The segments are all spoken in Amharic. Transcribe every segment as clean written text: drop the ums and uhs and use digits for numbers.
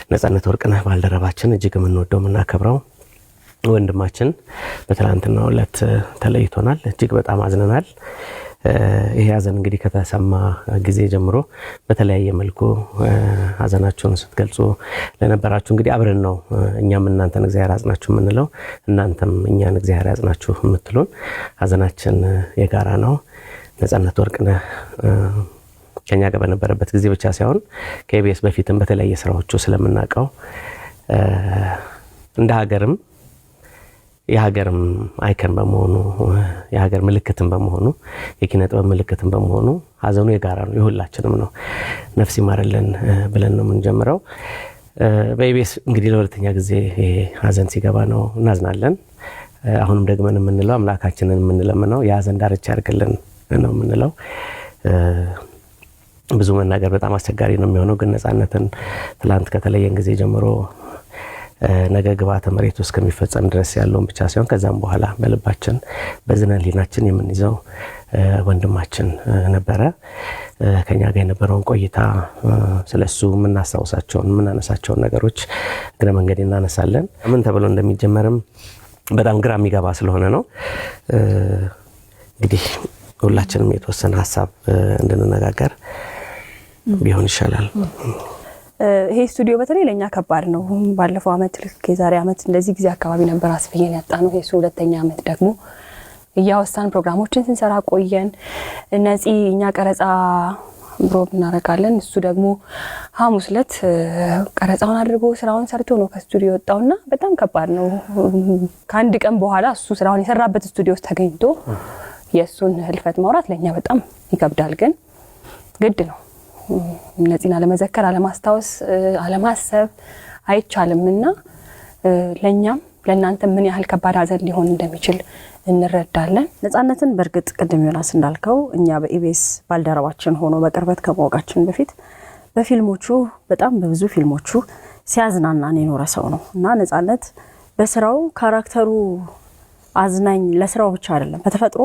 ነጻነት ወርቅነህ ባልደረባችን እጅግ የምንወደው የምናከብረው ወንድማችን በትላንትናው ዕለት ተለይቶናል። እጅግ በጣም አዝነናል። ይሄ ሀዘን እንግዲህ ከተሰማ ጊዜ ጀምሮ በተለያየ መልኩ ሀዘናችሁን ስትገልጹ ለነበራችሁ እንግዲህ አብረን ነው እኛም እናንተን እግዚአብሔር ያጽናችሁ የምንለው፣ እናንተም እኛን እግዚአብሔር ያጽናችሁ የምትሉን ሀዘናችን የጋራ ነው። ነጻነት ወርቅነህ ከኛ ጋር በነበረበት ጊዜ ብቻ ሳይሆን ከኢቢኤስ በፊትም በተለያየ ስራዎቹ ስለምናቀው እንደ ሀገርም የሀገርም አይከን በመሆኑ የሀገር ምልክትም በመሆኑ የኪነ ጥበብ ምልክትም በመሆኑ ሀዘኑ የጋራ ነው፣ የሁላችንም ነው። ነፍስ ይማርልን ብለን ነው የምንጀምረው። በኢቢኤስ እንግዲህ ለሁለተኛ ጊዜ ሀዘን ሲገባ ነው እናዝናለን። አሁንም ደግመን የምንለው አምላካችንን የምንለምነው የሀዘን ዳርቻ ያርግልን ነው የምንለው። ብዙ መናገር በጣም አስቸጋሪ ነው የሚሆነው፣ ግን ነጻነትን ትላንት ከተለየን ጊዜ ጀምሮ ነገ ግብዓተ መሬት ውስጥ ከሚፈጸም ድረስ ያለውን ብቻ ሳይሆን ከዛም በኋላ በልባችን በዝነ ህሊናችን የምንይዘው ወንድማችን ነበረ። ከኛ ጋር የነበረውን ቆይታ ስለሱ የምናስታውሳቸውን የምናነሳቸውን ነገሮች እግረ መንገድ እናነሳለን። ምን ተብሎ እንደሚጀመርም በጣም ግራ የሚገባ ስለሆነ ነው። እንግዲህ ሁላችንም የተወሰነ ሀሳብ እንድንነጋገር ቢሆን ይሻላል። ይሄ ስቱዲዮ በተለይ ለኛ ከባድ ነው። ባለፈው አመት የዛሬ አመት እንደዚህ ጊዜ አካባቢ ነበር አስፈየን ያጣነው። ይሄ ሁለተኛ አመት ደግሞ እያወሳን ፕሮግራሞችን ስንሰራ ቆየን። እነዚህ እኛ ቀረጻ ብሮብ እናረጋለን፣ እሱ ደግሞ ሐሙስ ዕለት ቀረጻውን አድርጎ ስራውን ሰርቶ ነው ከስቱዲዮ ወጣውና በጣም ከባድ ነው። ከአንድ ቀን በኋላ እሱ ስራውን የሰራበት ስቱዲዮ ውስጥ ተገኝቶ የሱን ህልፈት ማውራት ለኛ በጣም ይከብዳል፣ ግን ግድ ነው። ነፂና ለመዘከር አለማስታወስ አለማሰብ አይቻልምና ለኛም ለናንተ ምን ያህል ከባድ ሀዘን ሊሆን እንደሚችል እንረዳለን። ነጻነትን በርግጥ ቅድም ዮናስ እንዳልከው እኛ በኢቢኤስ ባልደረባችን ሆኖ በቅርበት ከማወቃችን በፊት በፊልሞቹ በጣም በብዙ ፊልሞቹ ሲያዝናናን የኖረ ሰው ነው እና ነጻነት በስራው ካራክተሩ አዝናኝ ለስራው ብቻ አይደለም፣ በተፈጥሮ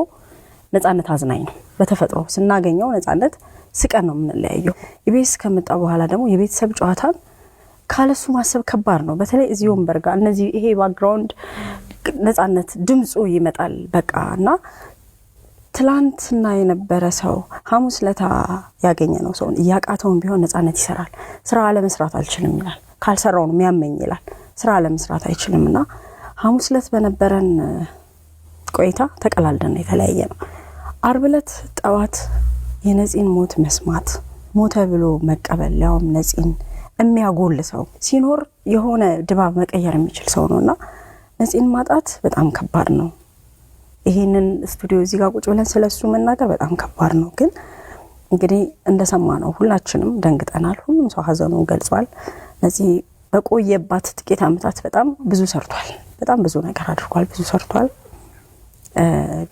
ነጻነት አዝናኝ ነው። በተፈጥሮ ስናገኘው ነጻነት ስቀን ነው የምንለያየው። ኢቢኤስ ከመጣ በኋላ ደግሞ የቤተሰብ ጨዋታን ካለሱ ማሰብ ከባድ ነው። በተለይ እዚህ ወንበር ጋር እነዚህ ይሄ ባክግራውንድ ነጻነት ድምጹ ይመጣል በቃና ትላንትና የነበረ ሰው ሐሙስ ለታ ያገኘነው ሰው ያቃተውን ቢሆን ነጻነት ይሰራል። ስራ ለመስራት አልችልም ይላል፣ ካልሰራው ነው የሚያመኝ ይላል። ስራ ለመስራት አይችልምና ሐሙስ ለት በነበረን ቆይታ ተቀላልደን የተለያየ ነው። ዓርብ ለት ጠዋት የነፂን ሞት መስማት ሞተ ብሎ መቀበል ያውም ነፂን የሚያጎል ሰው ሲኖር የሆነ ድባብ መቀየር የሚችል ሰው ነውና ነፂን ማጣት በጣም ከባድ ነው። ይሄንን ስቱዲዮ እዚህ ጋር ቁጭ ብለን ስለሱ መናገር በጣም ከባድ ነው። ግን እንግዲህ እንደሰማነው ሁላችንም ደንግጠናል። ሁሉም ሰው ሀዘኑን ገልጿል። ነፂ በቆየባት ጥቂት አመታት በጣም ብዙ ሰርቷል፣ በጣም ብዙ ነገር አድርጓል፣ ብዙ ሰርቷል።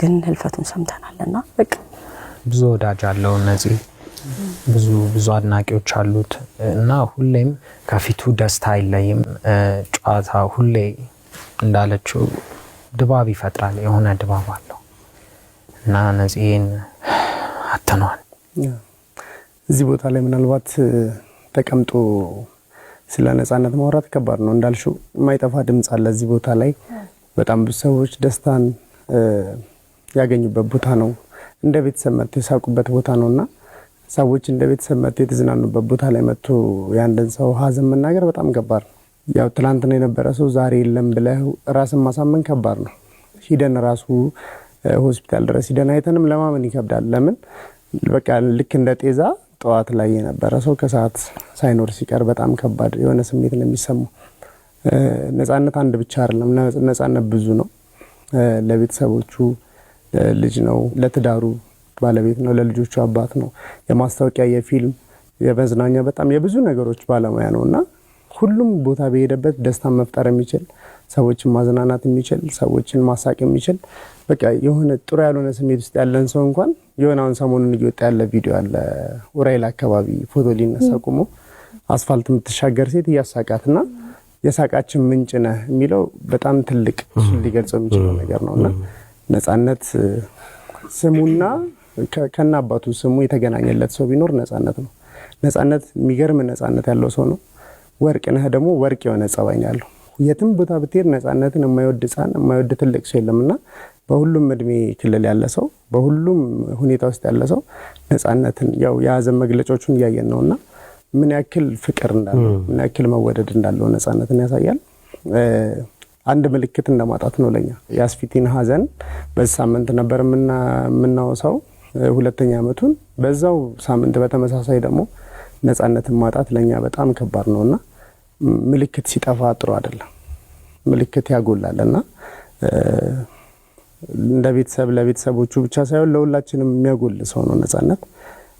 ግን ህልፈቱን ሰምተናልና በቃ ብዙ ወዳጅ አለው ነፂ፣ ብዙ አድናቂዎች አሉት እና ሁሌም ከፊቱ ደስታ አይለይም። ጨዋታ ሁሌ እንዳለችው ድባብ ይፈጥራል፣ የሆነ ድባብ አለው እና ነፂን አተኗል። እዚህ ቦታ ላይ ምናልባት ተቀምጦ ስለ ነጻነት ማውራት ከባድ ነው። እንዳልሽው የማይጠፋ ድምጽ አለ እዚህ ቦታ ላይ። በጣም ብዙ ሰዎች ደስታን ያገኙበት ቦታ ነው። እንደ ቤተሰብ መጥተው የሳቁበት ቦታ ነውና ሰዎች እንደ ቤተሰብ መጥተው የተዝናኑበት ቦታ ላይ መጥቶ ያንደን ሰው ሀዘን መናገር በጣም ከባድ ነው። ያው ትላንትና የነበረ ሰው ዛሬ የለም ብለህ ራስን ማሳመን ከባድ ነው። ሂደን ራሱ ሆስፒታል ድረስ ሂደን አይተንም ለማመን ይከብዳል። ለምን በቃ ልክ እንደ ጤዛ ጠዋት ላይ የነበረ ሰው ከሰዓት ሳይኖር ሲቀር በጣም ከባድ የሆነ ስሜት ነው የሚሰማው። ነጻነት አንድ ብቻ አይደለም፣ ነጻነት ብዙ ነው። ለቤተሰቦቹ ልጅ ነው፣ ለትዳሩ ባለቤት ነው፣ ለልጆቹ አባት ነው፣ የማስታወቂያ የፊልም የመዝናኛ በጣም የብዙ ነገሮች ባለሙያ ነውና ሁሉም ቦታ በሄደበት ደስታን መፍጠር የሚችል ሰዎችን ማዝናናት የሚችል ሰዎችን ማሳቅ የሚችል በቃ የሆነ ጥሩ ያልሆነ ስሜት ውስጥ ያለን ሰው እንኳን የሆነውን ሰሞኑን እየወጣ ያለ ቪዲዮ አለ ኡራኤል አካባቢ ፎቶ ሊነሳ ቆሞ አስፋልት የምትሻገር ሴት እያሳቃትና የሳቃችን ምንጭ ነህ የሚለው በጣም ትልቅ ሊገልጸው የሚችል ነገር ነውና ነጻነት ስሙና ከናባቱ ስሙ የተገናኘለት ሰው ቢኖር ነጻነት ነው። ነጻነት የሚገርም ነጻነት ያለው ሰው ነው። ወርቅ ነህ ደግሞ ወርቅ የሆነ ጸባይ ነው ያለው። የትም ቦታ ብትሄድ ነፃነትን የማይወድ ሕፃን የማይወድ ትልቅ ሰው የለምና በሁሉም እድሜ ክልል ያለ ሰው በሁሉም ሁኔታ ውስጥ ያለ ሰው ነፃነትን ያው የሀዘን መግለጫዎቹን እያየን ነውና ምን ያክል ፍቅር እንዳለው ምን ያክል መወደድ እንዳለው ነፃነትን ያሳያል። አንድ ምልክት እንደማጣት ነው ለኛ። የአስፊቲን ሀዘን በዚህ ሳምንት ነበር የምናወሳው 2ኛ ዓመቱን። በዛው ሳምንት በተመሳሳይ ደግሞ ነፃነትን ማጣት ለኛ በጣም ከባድ ነውና ምልክት ሲጠፋ ጥሩ አይደለም። ምልክት ያጎላልና እንደ ቤተሰብ ለቤተሰቦቹ ብቻ ሳይሆን ለሁላችንም የሚያጎል ሰው ነው ነፃነት።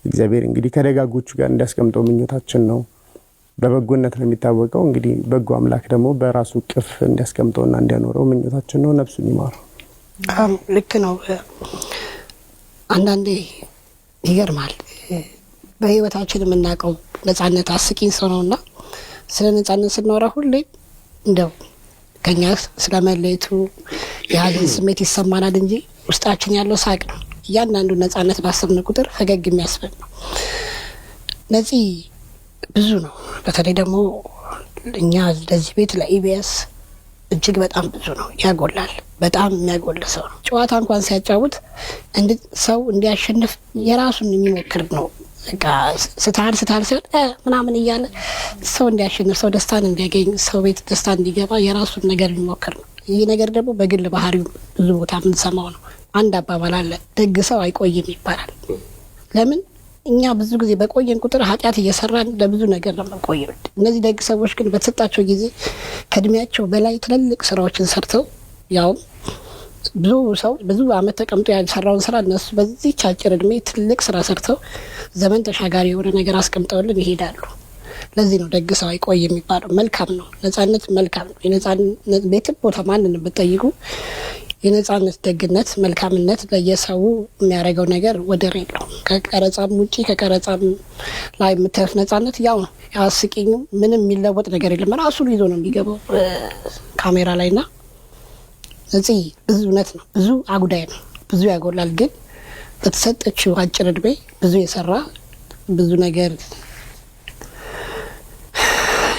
እግዚአብሔር እንግዲህ ከደጋጎቹ ጋር እንዲያስቀምጠው ምኞታችን ነው። በበጎነት ነው የሚታወቀው። እንግዲህ በጎ አምላክ ደግሞ በራሱ ቅፍ እንዲያስቀምጠውና እንዲያኖረው ምኞታችን ነው። ነፍሱን ይማረው። ልክ ነው። አንዳንዴ ይገርማል። በህይወታችን የምናውቀው ነፃነት አስቂኝ ሰው ነውና ስለ ነፃነት ስናወራ ሁሌ እንደው ከኛ ስለመለየቱ የሀዘን ስሜት ይሰማናል እንጂ ውስጣችን ያለው ሳቅ ነው። እያንዳንዱ ነፃነት ባሰብን ቁጥር ፈገግ የሚያስብል ነው። ነፂ ብዙ ነው። በተለይ ደግሞ እኛ ለዚህ ቤት ለኢቢኤስ እጅግ በጣም ብዙ ነው። ያጎላል። በጣም የሚያጎል ሰው ነው። ጨዋታ እንኳን ሲያጫውት ሰው እንዲያሸንፍ የራሱን የሚሞክር ነው። በቃ ስታል ሲሆን ምናምን እያለ ሰው እንዲያሸንፍ፣ ሰው ደስታን እንዲያገኝ፣ ሰው ቤት ደስታ እንዲገባ የራሱን ነገር የሚሞክር ነው። ይህ ነገር ደግሞ በግል ባህሪው ብዙ ቦታ የምንሰማው ነው። አንድ አባባል አለ፣ ደግ ሰው አይቆይም ይባላል። ለምን? እኛ ብዙ ጊዜ በቆየን ቁጥር ኃጢአት እየሰራን ለብዙ ነገር ነው የምንቆየው። እነዚህ ደግ ሰዎች ግን በተሰጣቸው ጊዜ ከእድሜያቸው በላይ ትልልቅ ስራዎችን ሰርተው ያው ብዙ ሰው ብዙ አመት ተቀምጦ ያልሰራውን ስራ እነሱ በዚህ አጭር እድሜ ትልቅ ስራ ሰርተው ዘመን ተሻጋሪ የሆነ ነገር አስቀምጠውልን ይሄዳሉ። ለዚህ ነው ደግ ሰው አይቆይ የሚባለው። መልካም ነው ነፃነት፣ መልካም ነው የነፃነት ቤት ቦታ ማንንም ብትጠይቁ የነፃነት ደግነት፣ መልካምነት ለየሰው የሚያደርገው ነገር ወደር የለውም። ከቀረጻም ውጪ ከቀረጻም ላይ የምታዩት ነፃነት ያው ነው። ያስቂኝ ምንም የሚለወጥ ነገር የለም። ራሱን ይዞ ነው የሚገባው ካሜራ ላይና ነፂ ብዙ እውነት ነው፣ ብዙ አጉዳይ ነው፣ ብዙ ያጎላል። ግን በተሰጠችው አጭር እድሜ ብዙ የሰራ ብዙ ነገር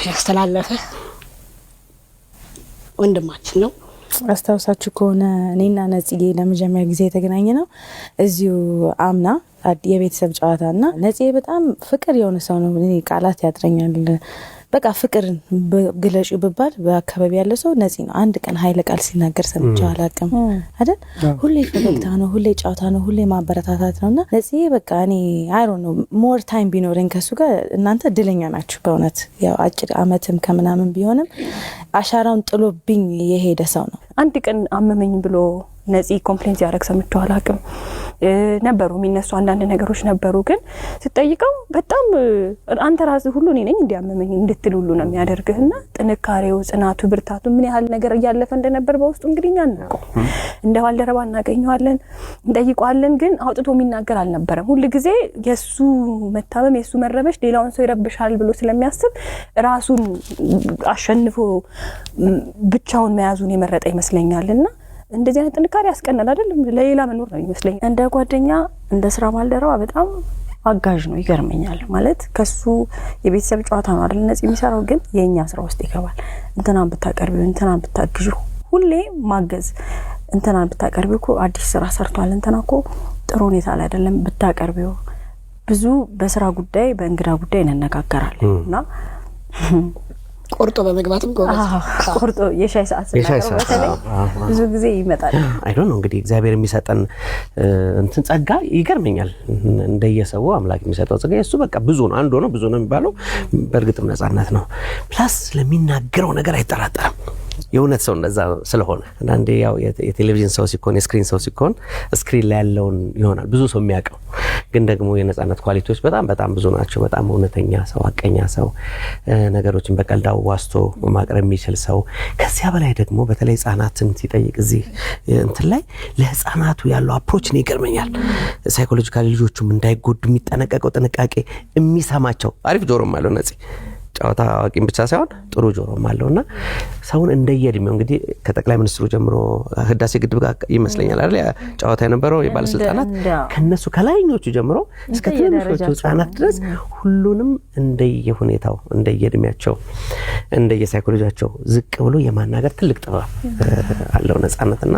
ያስተላለፈ ወንድማችን ነው። አስታውሳችሁ ከሆነ እኔና ነፂ ለመጀመሪያ ጊዜ የተገናኘ ነው እዚሁ አምና የቤተሰብ ጨዋታና ነፂ በጣም ፍቅር የሆነ ሰው ነው። እኔ ቃላት ያጥረኛል። በቃ ፍቅር ግለጭ ብባል በአካባቢ ያለ ሰው ነፂ ነው። አንድ ቀን ኃይለ ቃል ሲናገር ሰምቼው አላውቅም አይደል? ሁሌ ፈገግታ ነው፣ ሁሌ ጨዋታ ነው፣ ሁሌ ማበረታታት ነውና ነፂ በቃ እኔ አይሮ ነው ሞር ታይም ቢኖረኝ ከሱ ጋር እናንተ እድለኛ ናችሁ በእውነት። ያው አጭር አመትም ከምናምን ቢሆንም አሻራውን ጥሎብኝ የሄደ ሰው ነው። አንድ ቀን አመመኝ ብሎ ነፂ ኮምፕሌንት ያደረግ ሰምቼው አላውቅም። ነበሩ የሚነሱ አንዳንድ ነገሮች ነበሩ። ግን ስትጠይቀው በጣም አንተ ራስህ ሁሉ እኔ ነኝ እንዲያመመኝ እንድትል ሁሉ ነው የሚያደርግህና ጥንካሬው፣ ጽናቱ፣ ብርታቱ ምን ያህል ነገር እያለፈ እንደነበር በውስጡ እንግዲህ እኛ እናውቀው። እንደ ባልደረባ እናገኘዋለን፣ እንጠይቀዋለን። ግን አውጥቶ የሚናገር አልነበረም። ሁሉ ጊዜ የሱ መታመም የሱ መረበሽ ሌላውን ሰው ይረብሻል ብሎ ስለሚያስብ ራሱን አሸንፎ ብቻውን መያዙን የመረጠ ይመስለኛልና እንደዚህ አይነት ጥንካሬ ያስቀናል አይደል? ለሌላ መኖር ነው ይመስለኝ። እንደ ጓደኛ እንደ ስራ ባልደረባ በጣም አጋዥ ነው። ይገርመኛል ማለት ከሱ የቤተሰብ ጨዋታ ነው አይደል ነፂ የሚሰራው፣ ግን የኛ ስራ ውስጥ ይገባል። እንትናን ብታቀርቢው፣ እንትናን ብታግዡ፣ ሁሌ ማገዝ። እንትናን ብታቀርቢው እኮ አዲስ ስራ ሰርቷል፣ እንትና እኮ ጥሩ ሁኔታ ላይ አይደለም ብታቀርቢው። ብዙ በስራ ጉዳይ በእንግዳ ጉዳይ እንነጋገራለንና ቆርጦ በመግባትም ጎበዝ ቆርጦ የሻይ ሰዓት ስለነበረ ብዙ ጊዜ ይመጣል። አይ ዶንት ኖ እንግዲህ እግዚአብሔር የሚሰጠን እንትን ጸጋ ይገርመኛል። እንደየሰው አምላክ የሚሰጠው ጸጋ እሱ በቃ ብዙ ነው። አንድ ሆኖ ብዙ ነው የሚባለው በእርግጥም ነፃነት ነው። ፕላስ ለሚናገረው ነገር አይጠራጠርም። የእውነት ሰው እንደዛ ስለሆነ አንዴ ያው የቴሌቪዥን ሰው ሲኮን የስክሪን ሰው ሲኮን ስክሪን ላይ ያለውን ይሆናል ብዙ ሰው የሚያውቀው፣ ግን ደግሞ የነፃነት ኳሊቲዎች በጣም በጣም ብዙ ናቸው። በጣም እውነተኛ ሰው፣ ሐቀኛ ሰው፣ ነገሮችን በቀልድ አዋስቶ ማቅረብ የሚችል ሰው። ከዚያ በላይ ደግሞ በተለይ ህፃናትን ሲጠይቅ እዚህ እንትን ላይ ለህፃናቱ ያለው አፕሮች ነው ይገርመኛል። ሳይኮሎጂካሊ ልጆቹም እንዳይጎዱ የሚጠነቀቀው ጥንቃቄ፣ የሚሰማቸው አሪፍ ጆሮም አለው ነፂ ጨዋታ አዋቂም ብቻ ሳይሆን ጥሩ ጆሮም አለውና ሰውን እንደየእድሜው እንግዲህ ከጠቅላይ ሚኒስትሩ ጀምሮ ህዳሴ ግድብ ጋር ይመስለኛል አይደል ጨዋታ የነበረው የባለስልጣናት ከነሱ ከላይኞቹ ጀምሮ እስከ ትንሾቹ ህጻናት ድረስ ሁሉንም እንደየሁኔታው እንደየእድሜያቸው እንደየሳይኮሎጂያቸው ዝቅ ብሎ የማናገር ትልቅ ጥበብ አለው ነጻነትና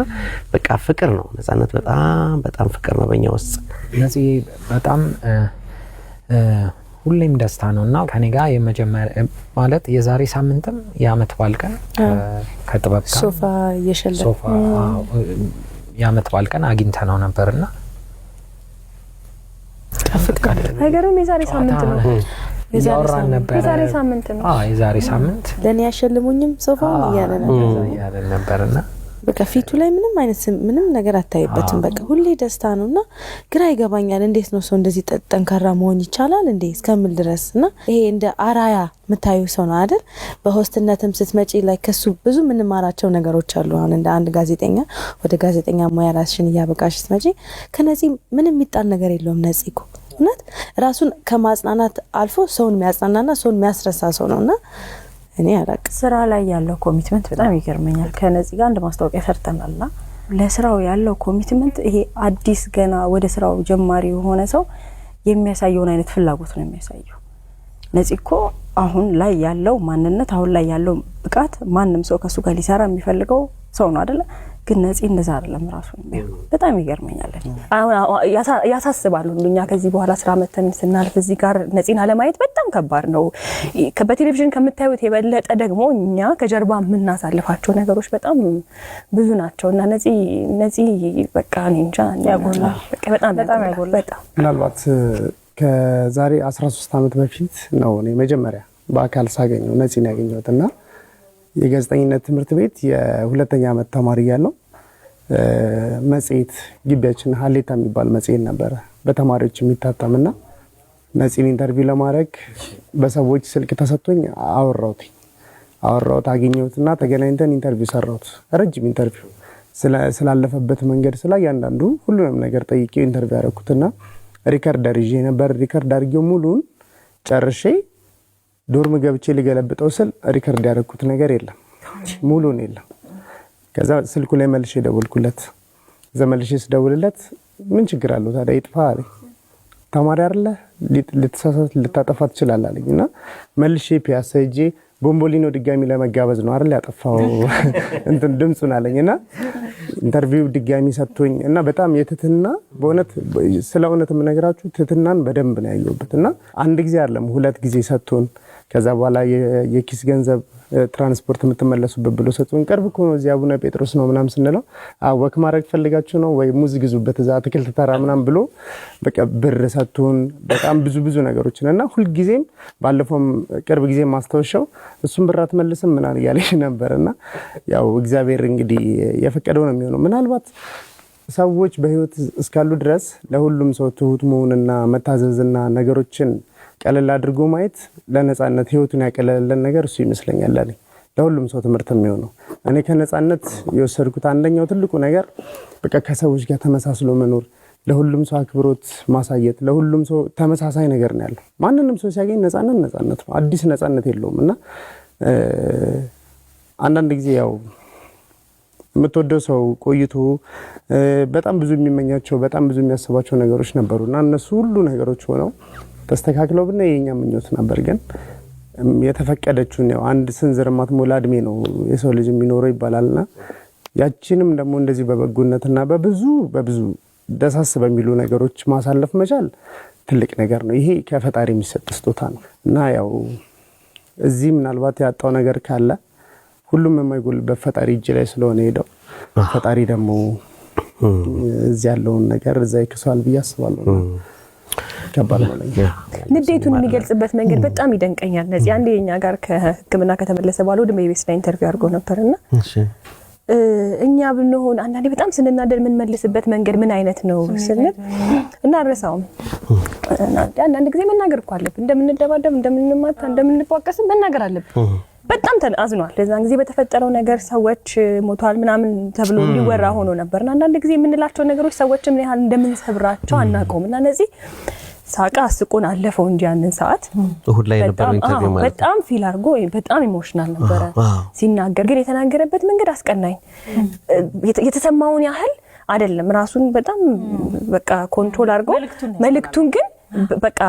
በቃ ፍቅር ነው ነጻነት በጣም በጣም ፍቅር ነው በእኛ ውስጥ ነዚህ በጣም ሁሌም ደስታ ነውና ከኔ ጋር የመጀመሪያ ማለት የዛሬ ሳምንትም የአመት በዓል ቀን ከጥበብ ጋር ሶፋ የሸለ ሶፋ የአመት በዓል ቀን አግኝተነው ነበርና ነገሩም የዛሬ ሳምንት ነው የዛሬ ነበር የዛሬ ሳምንት ነው የዛሬ ሳምንት ለኔ ያሸልሙኝም ሶፋ ያለ ነበርና በቃ ፊቱ ላይ ምንም አይነት ምንም ነገር አታይበትም በቃ ሁሌ ደስታ ነውና ግራ ይገባኛል እንዴት ነው ሰው እንደዚህ ጠንካራ መሆን ይቻላል እንዴ እስከምል ድረስና ይሄ እንደ አራያ መታዩ ሰው ነው አይደል በሆስትነትም ስትመጪ ላይ ከሱ ብዙ ምንማራቸው ነገሮች አሉ አሁን እንደ አንድ ጋዜጠኛ ወደ ጋዜጠኛ ሙያ ራስሽን ያበቃሽ ስትመጪ ከነዚህ ምንም የሚጣል ነገር የለውም ነጽይኮ እውነት ራሱን ከማጽናናት አልፎ ሰውን የሚያጽናናና ሰውን የሚያስረሳ ሰው ነውና እኔ አላቅ ስራ ላይ ያለው ኮሚትመንት በጣም ይገርመኛል ከነዚህ ጋር እንደማስተዋወቂያ ሰርተናልና ለስራው ያለው ኮሚትመንት ይሄ አዲስ ገና ወደ ስራው ጀማሪ የሆነ ሰው የሚያሳየው አይነት ፍላጎት ነው የሚያሳየው ነጽይኮ አሁን ላይ ያለው ማንነት አሁን ላይ ያለው ብቃት ማንንም ሰው ከሱ ጋር ሊሰራ የሚፈልገው ሰው ነው አይደል ግን ነጽይ እንደዛ አይደለም ራሱ በጣም ይገርመኛል ያሳስባል ሁሉኛ ከዚህ በኋላ ስራ መተን ስናልፍ እዚህ ጋር ነጽይን አለማየት በጣም ከባድ ነው በቴሌቪዥን ከምታዩት የበለጠ ደግሞ እኛ ከጀርባ ምናሳልፋቸው ነገሮች በጣም ብዙ ናቸውና ነጽይ በቃ እንጃ ያጎላል በቃ በጣም ያጎላል በጣም ምናልባት ከዛሬ 13 አመት በፊት ነው እኔ መጀመሪያ በአካል ሳገኘው ነጽይን ያገኘሁትና የጋዜጠኝነት ትምህርት ቤት የሁለተኛ አመት ተማሪ ያለው መጽሔት ግቢያችን ሀሌታ የሚባል መጽሔት ነበር በተማሪዎች የሚታተምና ነጽይን ኢንተርቪው ለማድረግ በሰዎች ስልክ ተሰጥቶኝ አወራሁት አገኘሁትና ተገናኝተን ኢንተርቪው ሰራሁት ረጅም ኢንተርቪው ስላለፈበት መንገድ ስላያንዳንዱ ሁሉንም ነገር ጠይቄው ኢንተርቪው ያደረኩትና ሪከርደር ይዤ ነበር ሪከርድ አድርጌው ሙሉን ጨርሼ ዶርም ገብቼ ሊገለብጠው ስል ሪከርድ ያደረኩት ነገር የለም ሙሉን የለም ከዛ ስልኩ ላይ መልሼ ደወልኩለት ዘመልሼ ስደውልለት ምን ችግር አለው ታዲያ ይጥፋ አለኝ ተማሪ አይደለ ልትሳሳት ልታጠፋ ትችላለህ አለኝና መልሼ ፒያሳ ሄጄ ቦምቦሊኖ ድጋሚ ለመጋበዝ ነው አይደል ያጠፋው እንትን ድምጹን አለኝና ኢንተርቪው ድጋሚ ሰጥቶኝ እና በጣም የትትና በእውነት ስለ እውነት የምነግራችሁ ትትናን በደንብ ነው ያየሁበትና አንድ ጊዜ አይደለም ሁለት ጊዜ ሰጥቶን ከዛ በኋላ የኪስ ገንዘብ ትራንስፖርት የምትመለሱበት ብሎ ሰጥቶን ቅርብ እኮ ነው እዚያ አቡነ ጴጥሮስ ነው ምናም ስንለው ወክ ማድረግ ፈልጋችሁ ነው ወይ ሙዝ ግዙበት እዛ አትክልት ተራ ምናም ብሎ በቃ ብር ሰጥቶን በጣም ብዙ ነገሮችና ሁሉ ጊዜም ባለፈውም ቅርብ ጊዜ ማስተዋወሻው እሱም ብር አትመልስም ምናን ያለሽ ነበርና ያው እግዚአብሔር እንግዲህ የፈቀደው ነው የሚሆነው ምናልባት ሰዎች በህይወት እስካሉ ድረስ ለሁሉም ሰው ትሁት መሆንና መታዘዝና ነገሮችን ቀለል አድርጎ ማየት ለነጻነት ህይወቱን ያቀለለልን ነገር እሱ ይመስለኛል ለኔ ለሁሉም ሰው ትምህርት የሚሆነው እኔ ከነጻነት የወሰድኩት አንደኛው ትልቁ ነገር በቃ ከሰዎች ጋር ተመሳስሎ መኖር ለሁሉም ሰው አክብሮት ማሳየት ለሁሉም ሰው ተመሳሳይ ነገር ነው ያለው ማንንም ሰው ሲያገኝ ነጻነት ነው አዲስ ነጻነት የለውምና አንዳንድ ጊዜ ያው የምትወደው ሰው ቆይቶ በጣም ብዙ የሚመኛቸው በጣም ብዙ የሚያስባቸው ነገሮች ነበሩና እነሱ ሁሉ ነገሮች ሆነው ተስተካክለው ብነ የኛ ምኞት ነበር ግን የተፈቀደችው ነው አንድ ስንዝር ማትሞላ እድሜ ነው የሰው ልጅ የሚኖረው ይባላልና ያቺንም ደግሞ እንደዚህ በበጎነትና በብዙ ደሳስ በሚሉ ነገሮች ማሳለፍ መቻል ትልቅ ነገር ነው ይሄ ከፈጣሪ የሚሰጥ ስጦታ ነው እና ያው እዚህ ምናልባት ያጣው ነገር ካለ ሁሉም የማይጎልበት ፈጣሪ እጅ ላይ ስለሆነ ሄደው ፈጣሪ ደግሞ እዚህ ያለውን ነገር እዛ ይከሳል ብያስባለሁ ንዴቱን የሚገልጽበት መንገድ በጣም ይደንቀኛል ነዚህ አንዴ የኛ ጋር ከህክምና ከተመለሰ በኋላ ወደ ቤቢስ ላይ ኢንተርቪው አድርጎ ነበርና እኛ ብንሆን አንዳንዴ በጣም ስንናደድ ምን መልስበት መንገድ ምን አይነት ነው ስንል እና አረሳውም አንዳንድ ጊዜ መናገር እኮ አለብን እንደምንደባደብ እንደምንማታ እንደምንቋቀስ መናገር አለብን በጣም ተናዝኗል ለዛን ጊዜ በተፈጠረው ነገር ሰዎች ሞቷል ምናምን ተብሎ እንዲወራ ሆኖ ነበርና አንዳንድ ጊዜ የምንላቸው ነገሮች ሰዎችም ምን ያህል እንደምንሰብራቸው አናውቀውምና ነዚህ ሳቃ አስቆን አለፈው እንጂ ያንን ሰዓት እሁድ ላይ የነበረው ኢንተርቪው ማለት በጣም ፊል አድርጎ በጣም ኢሞሽናል ነበረ ሲናገር። ግን የተናገረበት መንገድ አስቀናኝ። የተሰማውን ያህል አይደለም ራሱን በጣም በቃ ኮንትሮል አድርጎ መልእክቱን ግን በቃ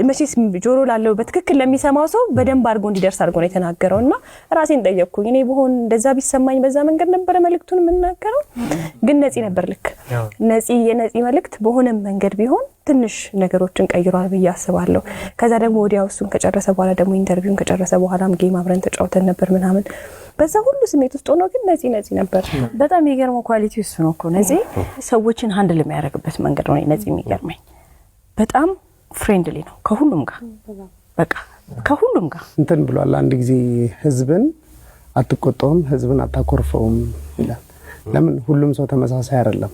መቼስ ጆሮ ላለው በትክክል ለሚሰማው ሰው በደንብ አድርጎ እንዲደርስ አድርጎ ነው የተናገረውና ራሴን ጠየቅኩኝ። እኔ በሆን እንደዛ ቢሰማኝ በዛ መንገድ ነበር መልእክቱን የምናገረው። ግን ነፂ ነበር ልክ የነፂ መልእክት በሆነ መንገድ ቢሆን ትንሽ ነገሮችን ቀይሯል ብዬ አስባለሁ። ከዛ ደግሞ ወዲያው እሱን ከጨረሰ በኋላ ደግሞ ኢንተርቪውን ከጨረሰ በኋላም ጌም አብረን ተጫውተን ነበር ምናምን በዛ ሁሉ ስሜት ውስጥ ሆኖ ግን ነፂ ነበር። በጣም የሚገርመው ኳሊቲ እሱ ነው እኮ ነፂ ሰዎችን ሃንድል የሚያደርግበት መንገድ ነው ነፂ የሚገርመኝ። በጣም ፍሬንድሊ ነው ከሁሉም ጋር በቃ ከሁሉም ጋር እንትን ብሏል። አንድ ጊዜ ህዝብን አትቆጣውም ህዝብን አታኮርፈውም ይላል። ለምን ሁሉም ሰው ተመሳሳይ አይደለም።